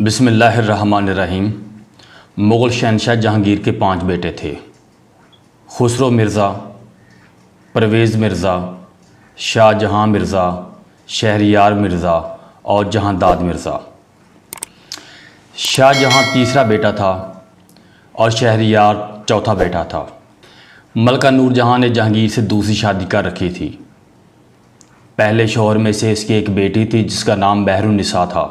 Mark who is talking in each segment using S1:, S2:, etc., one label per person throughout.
S1: बिस्मिल्लाहिर्रहमानिर्रहीम। मुग़ल शहनशाह जहांगीर के 5 बेटे थे। खुसरो मिर्ज़ा, परवेज़ मिर्ज़ा, शाहजहां मिर्ज़ा, शहरयार मिर्ज़ा और जहांदाद मिर्ज़ा। शाहजहां तीसरा बेटा था और शहरयार चौथा बेटा था। मलका नूरजहां ने जहांगीर से दूसरी शादी कर रखी थी। पहले शौहर में से इसकी एक बेटी थी जिसका नाम बहरुन्निसा था।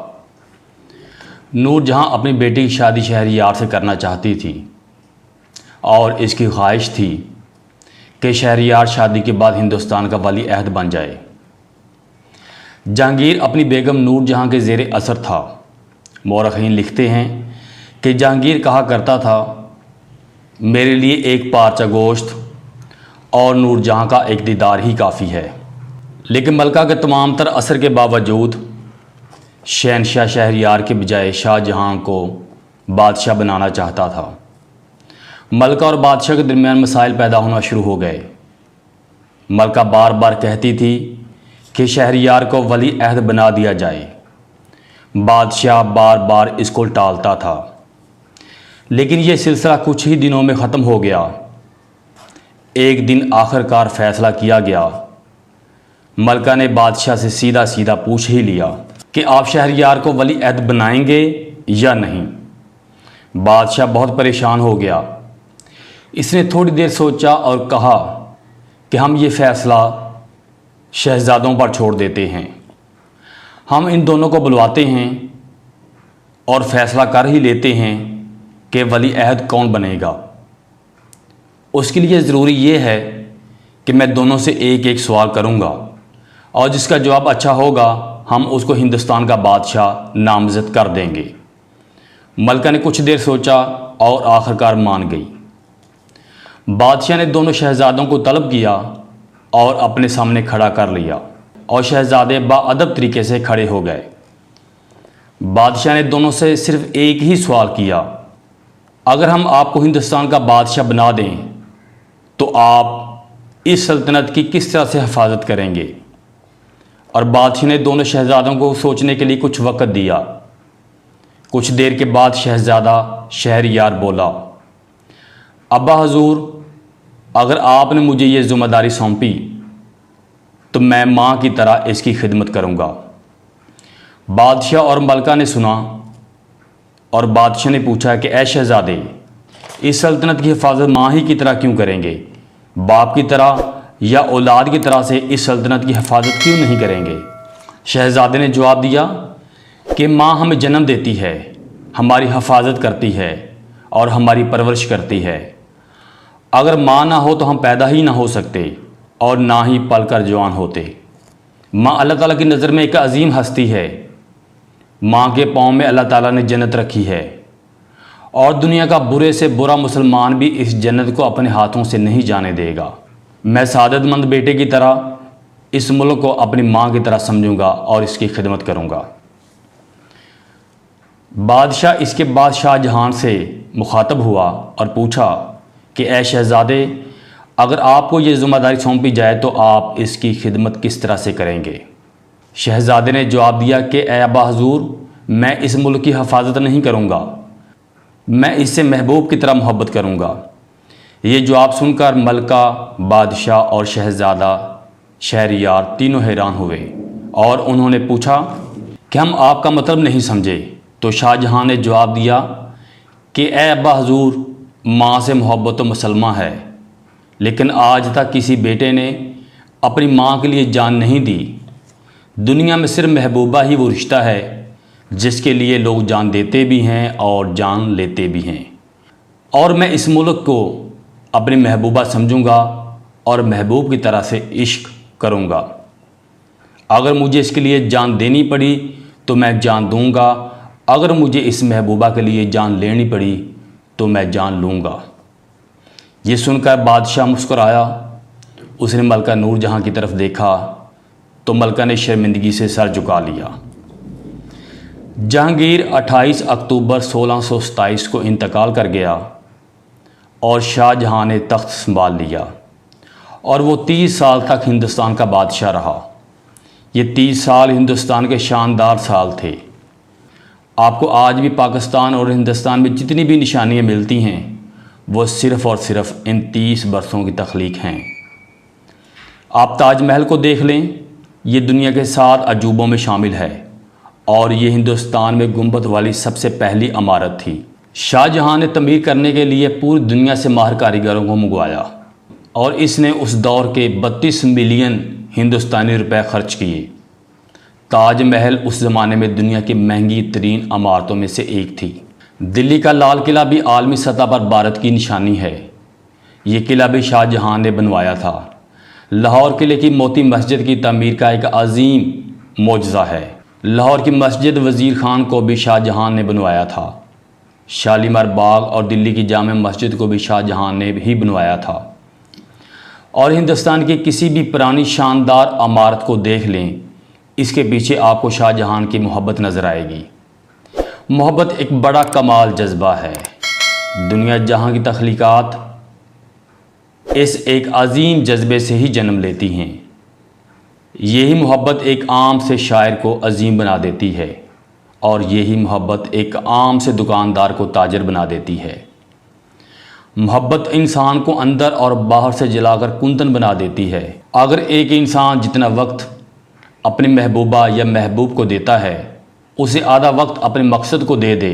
S1: नूरजहां अपनी बेटी की शादी शहरयार से करना चाहती थी और इसकी ख्वाहिश थी कि शहरयार शादी के बाद हिंदुस्तान का वली अहद बन जाए। जहांगीर अपनी बेगम नूरजहां के ज़ेरे असर था। मौरख़ीन लिखते हैं कि जहांगीर कहा करता था, मेरे लिए एक पारचा गोश्त और नूरजहां का एक दीदार ही काफ़ी है। लेकिन मलका के तमाम तर असर के बावजूद शहनशाह शहरयार के बजाय शाहजहां को बादशाह बनाना चाहता था। मलका और बादशाह के दरमियान मसाइल पैदा होना शुरू हो गए। मलका बार बार कहती थी कि शहरयार को वली अहद बना दिया जाए। बादशाह बार बार इसको टालता था, लेकिन यह सिलसिला कुछ ही दिनों में ख़त्म हो गया। एक दिन आखिरकार फ़ैसला किया गया। मलका ने बादशाह से सीधा सीधा पूछ ही लिया कि आप शहरयार को वली अहद बनाएंगे या नहीं। बादशाह बहुत परेशान हो गया। इसने थोड़ी देर सोचा और कहा कि हम ये फ़ैसला शहज़ादों पर छोड़ देते हैं। हम इन दोनों को बुलवाते हैं और फ़ैसला कर ही लेते हैं कि वली अहद कौन बनेगा। उसके लिए ज़रूरी ये है कि मैं दोनों से एक एक सवाल करूँगा और जिसका जवाब अच्छा होगा हम उसको हिंदुस्तान का बादशाह नामज़द कर देंगे। मलका ने कुछ देर सोचा और आखिरकार मान गई। बादशाह ने दोनों शहज़ादों को तलब किया और अपने सामने खड़ा कर लिया और शहज़ादे बाअदब तरीके से खड़े हो गए। बादशाह ने दोनों से सिर्फ एक ही सवाल किया, अगर हम आपको हिंदुस्तान का बादशाह बना दें तो आप इस सल्तनत की किस तरह से हिफाजत करेंगे। और बादशाह ने दोनों शहज़ादों को सोचने के लिए कुछ वक़्त दिया। कुछ देर के बाद शहज़ादा शहरयार बोला, अब्बा हजूर, अगर आपने मुझे ये ज़िम्मेदारी सौंपी तो मैं माँ की तरह इसकी खिदमत करूँगा। बादशाह और मलका ने सुना और बादशाह ने पूछा कि ऐ शहज़ादे, इस सल्तनत की हिफाजत माँ ही की तरह क्यों करेंगे, बाप की तरह या औलाद की तरह से इस सल्तनत की हिफाजत क्यों नहीं करेंगे। शहज़ादे ने जवाब दिया कि माँ हमें जन्म देती है, हमारी हिफाजत करती है और हमारी परवरिश करती है। अगर माँ ना हो तो हम पैदा ही ना हो सकते और ना ही पल कर जवान होते। माँ अल्लाह ताला की नज़र में एक अजीम हस्ती है। माँ के पाँव में अल्लाह ताला ने जन्नत रखी है और दुनिया का बुरे से बुरा मुसलमान भी इस जन्नत को अपने हाथों से नहीं जाने देगा। मैं सादतमंद बेटे की तरह इस मुल्क को अपनी माँ की तरह समझूंगा और इसकी खिदमत करूंगा। बादशाह इसके बाद शाहजहां से मुखातब हुआ और पूछा कि ऐ शहज़ादे, अगर आपको ये ज़िम्मेदारी सौंपी जाए तो आप इसकी खिदमत किस तरह से करेंगे। शहज़ादे ने जवाब दिया कि ऐ अब्बा हजूर, मैं इस मुल्क की हिफाजत नहीं करूँगा, मैं इससे महबूब की तरह मोहब्बत करूँगा। ये जवाब सुनकर मलका, बादशाह और शहज़ादा शहरयार तीनों हैरान हुए और उन्होंने पूछा कि हम आपका मतलब नहीं समझे। तो शाहजहां ने जवाब दिया कि ए अब्बा हजूर, माँ से मोहब्बत तो मुसलमा है, लेकिन आज तक किसी बेटे ने अपनी माँ के लिए जान नहीं दी। दुनिया में सिर्फ महबूबा ही वो रिश्ता है जिसके लिए लोग जान देते भी हैं और जान लेते भी हैं। और मैं इस मुल्क को अपनी महबूबा समझूंगा और महबूब की तरह से इश्क करूंगा। अगर मुझे इसके लिए जान देनी पड़ी तो मैं जान दूंगा, अगर मुझे इस महबूबा के लिए जान लेनी पड़ी तो मैं जान लूँगा। ये सुनकर बादशाह मुस्कुराया। उसने मलका नूरजहां की तरफ देखा तो मलका ने शर्मिंदगी से सर झुका लिया। जहांगीर 28 अक्टूबर 1627 को इंतकाल कर गया और शाहजहां ने तख्त संभाल लिया और वो 30 साल तक हिंदुस्तान का बादशाह रहा। ये 30 साल हिंदुस्तान के शानदार साल थे। आपको आज भी पाकिस्तान और हिंदुस्तान में जितनी भी निशानियाँ मिलती हैं वो सिर्फ़ और सिर्फ इन 30 बरसों की तख्लीक हैं। आप ताजमहल को देख लें, ये दुनिया के 7 अजूबों में शामिल है और ये हिंदुस्तान में गुंबद वाली सबसे पहली इमारत थी। शाहजहां ने तमीर करने के लिए पूरी दुनिया से माहिर कारीगरों को मंगवाया और इसने उस दौर के 32 मिलियन हिंदुस्तानी रुपए खर्च किए। ताजमहल उस ज़माने में दुनिया की महंगी तरीन इमारतों में से एक थी। दिल्ली का लाल किला भी आलमी सतह पर भारत की निशानी है। ये किला भी शाहजहां ने बनवाया था। लाहौर किले की मोती मस्जिद की तमीर का एक अजीम मोजज़ा है। लाहौर की मस्जिद वज़ीर खान को भी शाहजहां ने बनवाया था। शालीमार बाग और दिल्ली की जामे मस्जिद को भी शाहजहां ने ही बनवाया था। और हिंदुस्तान की किसी भी पुरानी शानदार इमारत को देख लें, इसके पीछे आपको शाहजहां की मोहब्बत नज़र आएगी। मोहब्बत एक बड़ा कमाल जज्बा है। दुनिया जहां की तख्लीकात इस एक अजीम जज्बे से ही जन्म लेती हैं। यही मोहब्बत एक आम से शायर को अजीम बना देती है और यही मोहब्बत एक आम से दुकानदार को ताजर बना देती है। मोहब्बत इंसान को अंदर और बाहर से जलाकर कुंदन बना देती है। अगर एक इंसान जितना वक्त अपनी महबूबा या महबूब को देता है, उसे आधा वक्त अपने मकसद को दे दे।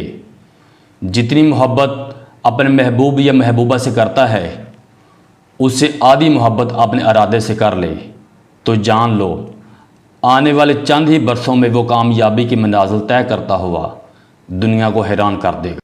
S1: जितनी मोहब्बत अपने महबूब या महबूबा से करता है, उससे आधी मोहब्बत अपने इरादे से कर ले, तो जान लो आने वाले चंद ही बरसों में वो कामयाबी की मंजिल तय करता हुआ दुनिया को हैरान कर देगा।